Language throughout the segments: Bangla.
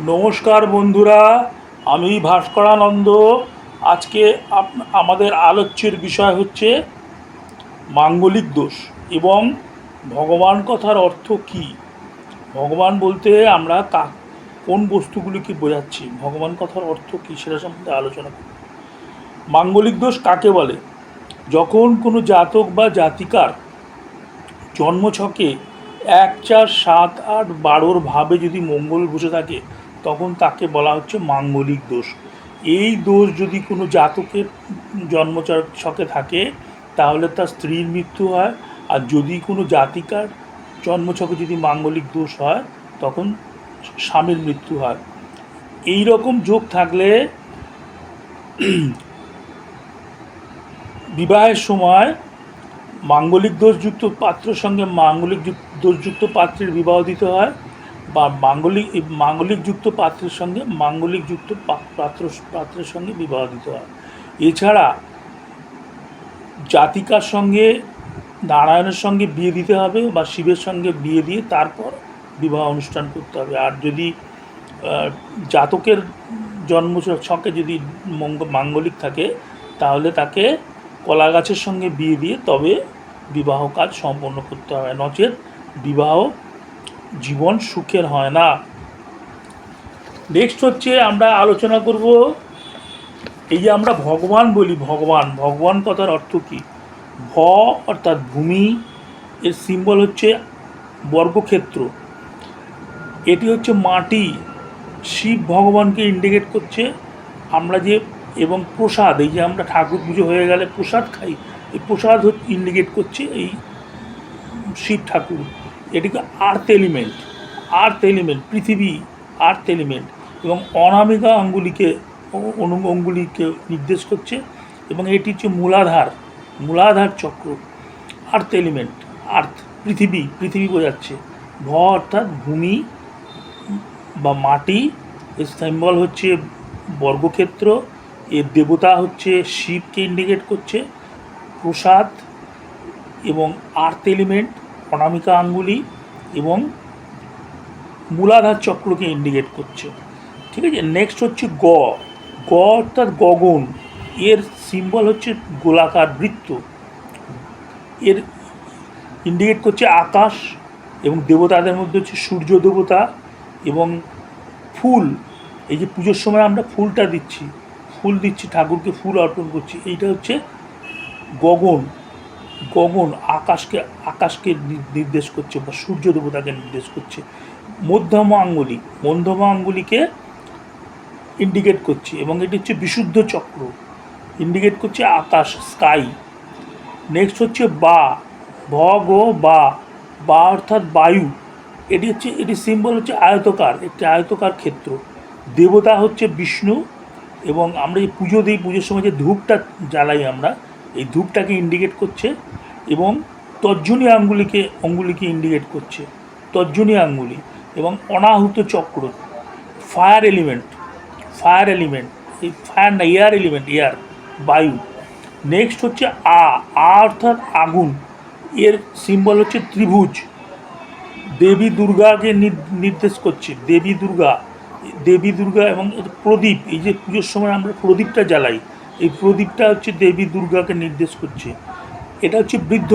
নমস্কার বন্ধুরা, আমি ভাস্করানন্দ। আজকে আমাদের আলোচ্যের বিষয় হচ্ছে মাঙ্গলিক দোষ এবং ভগবান কথার অর্থ কী। ভগবান বলতে আমরা কোন বস্তুগুলিকে বোঝাচ্ছি, ভগবান কথার অর্থ কী সেটা সম্বন্ধে আলোচনা করি। মাঙ্গলিক দোষ কাকে বলে? যখন কোনো জাতক বা জাতিকার জন্মছকে 1, 4, 7, 8, 12 ভাবে যদি মঙ্গল বসে থাকে তখন তাকে বলা হচ্ছে মাঙ্গলিক দোষ। এই দোষ যদি কোনো জাতকের জন্মছকে থাকে তাহলে তার স্ত্রীর মৃত্যু হয়, আর যদি কোনো জাতিকার জন্মছকে যদি মাঙ্গলিক দোষ হয় তখন স্বামীর মৃত্যু হয়। এই রকম যোগ থাকলে বিবাহের সময় মাঙ্গলিক দোষযুক্ত পাত্রের সঙ্গে মাঙ্গলিক দোষযুক্ত পাত্রের বিবাহ দিতে হয়, বা মাঙ্গলিকযুক্ত পাত্রের সঙ্গে মাঙ্গলিকযুক্ত পাত্রের সঙ্গে বিবাহ দিতে হয়। এছাড়া জাতিকার সঙ্গে নারায়ণের সঙ্গে বিয়ে দিতে হবে বা শিবের সঙ্গে বিয়ে দিয়ে তারপর বিবাহ অনুষ্ঠান করতে হবে। আর যদি জাতকের জন্ম ছকে যদি মাঙ্গলিক থাকে তাহলে তাকে কলা গাছের সঙ্গে বিয়ে দিয়ে তবে বিবাহ কাজ সম্পন্ন করতে হবে, নচেৎ বিবাহ জীবন সুখের হয় না। নেক্সট হচ্ছে আমরা আলোচনা করব এই যে আমরা ভগবান বলি, ভগবান কথার অর্থ কী। ভ অর্থাৎ ভূমি, এর সিম্বল হচ্ছে বর্গক্ষেত্র, এটি হচ্ছে মাটি, শিব ভগবানকে ইন্ডিকেট করছে। আমরা যে এবং প্রসাদ, এই যে আমরা ঠাকুর পুজো হয়ে গেলে প্রসাদ খাই, এই প্রসাদ ইন্ডিকেট করছে এই শিব ঠাকুর। এটিকে আর্থ এলিমেন্ট পৃথিবী, আর্থ এলিমেন্ট, এবং অনামিকা অঙ্গুলিকে নির্দেশ করছে, এবং এটি হচ্ছে মূলাধার চক্র। আর্থ এলিমেন্ট, পৃথিবী বোঝাচ্ছে। ভ অর্থাৎ ভূমি বা মাটি, এর সিম্বল হচ্ছে বর্গক্ষেত্র, এর দেবতা হচ্ছে শিবকে ইন্ডিকেট করছে। প্রসাদ এবং আর্থ এলিমেন্ট, অনামিকা আঙ্গুলি এবং মূলাধার চক্রকে ইন্ডিকেট করছে। ঠিক আছে, নেক্সট হচ্ছে গ অর্থাৎ গগন, এর সিম্বল হচ্ছে গোলাকার বৃত্ত, এর ইন্ডিকেট করছে আকাশ, এবং দেবতাদের মধ্যে হচ্ছে সূর্য দেবতা। এবং ফুল, এই যে পুজোর সময় আমরা ফুল দিচ্ছি ঠাকুরকে, ফুল অর্পণ করছি, এইটা হচ্ছে গগন, আকাশকে নির্দেশ করছে বা সূর্য দেবতাকে নির্দেশ করছে। মধ্যমা আঙ্গুলিকে ইন্ডিকেট করছে, এবং এটি হচ্ছে বিশুদ্ধ চক্র, ইন্ডিকেট করছে আকাশ, স্কাই। নেক্সট হচ্ছে বা অর্থাৎ বায়ু, এটি সিম্বল হচ্ছে একটি আয়তকার ক্ষেত্র। দেবতা হচ্ছে বিষ্ণু, এবং আমরা যে পুজো দিই, পুজোর সময় যে ধূপটা জ্বালাই আমরা, এই ধূপটাকে ইন্ডিকেট করছে, এবং তর্জনী অঙ্গুলিকে ইন্ডিকেট করছে, তর্জনী আঙ্গুলি। এবং অনাহুত চক্র, ফায়ার এলিমেন্ট, এই ফায়ার না, এয়ার, বায়ু। নেক্সট হচ্ছে অর্থাৎ আগুন, এর সিম্বল হচ্ছে ত্রিভুজ, দেবী দুর্গাকে নির্দেশ করছে, দেবী দুর্গা। এবং প্রদীপ, এই যে পুজোর সময় আমরা প্রদীপটা জ্বালাই, এই প্রদীপটা হচ্ছে দেবী দুর্গাকে নির্দেশ করছে। এটা হচ্ছে বৃদ্ধ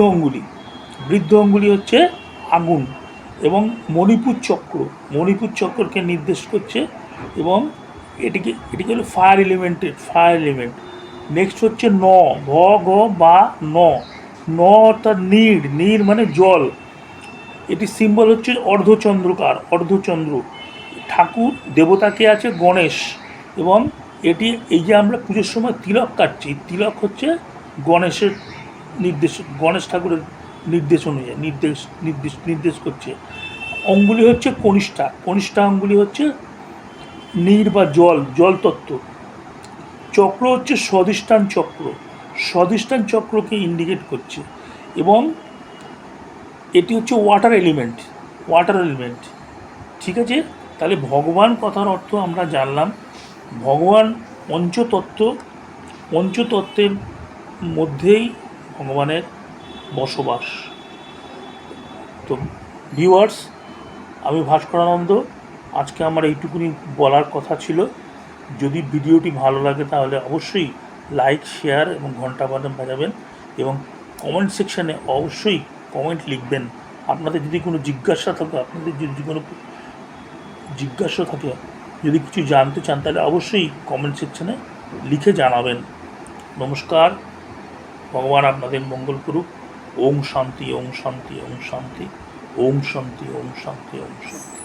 অঙ্গুলি হচ্ছে আগুন, এবং মণিপুর চক্রকে নির্দেশ করছে, এবং এটিকে হলো ফায়ার এলিমেন্ট। নেক্সট হচ্ছে ভ গ বা ন অর্থাৎ নীর মানে জল, এটি সিম্বল হচ্ছে অর্ধচন্দ্র। ঠাকুর দেবতাকে আছে গণেশ, এবং এই যে আমরা পুজোর সময় তিলক কাটছি, তিলক হচ্ছে গণেশ ঠাকুরের নির্দেশ অনুযায়ী নির্দেশ করছে। অঙ্গুলি হচ্ছে কনিষ্ঠা অঙ্গুলি হচ্ছে নীর বা জল তত্ত্ব। চক্র হচ্ছে স্বাধিষ্ঠান চক্রকে ইন্ডিকেট করছে, এবং এটি হচ্ছে ওয়াটার এলিমেন্ট। ঠিক আছে, তাহলে ভগবান কথার অর্থ আমরা জানলাম। ভগবান পঞ্চতত্ত্বের মধ্যেই ভগবানের বসবাস। তো ভিউয়ার্স, আমি ভাস্করানন্দ। আজকে আমার এইটুকুনি বলার কথা ছিল। যদি ভিডিওটি ভালো লাগে তাহলে অবশ্যই লাইক, শেয়ার এবং ঘন্টা বাটন বাজাবেন এবং কমেন্ট সেকশানে অবশ্যই কমেন্ট লিখবেন। আপনাদের যদি কোনো জিজ্ঞাসা থাকে, আপনাদের যদি কোনো জিজ্ঞাসা থাকে, যদি কিছু জানতে চান, তাহলে অবশ্যই কমেন্ট সেকশানে লিখে জানাবেন। নমস্কার, ভগবান আপনাদের মঙ্গল করুক। ওম শান্তি, ওম শান্তি, ওম শান্তি, ওম শান্তি, ওম শান্তি, ওম শান্তি।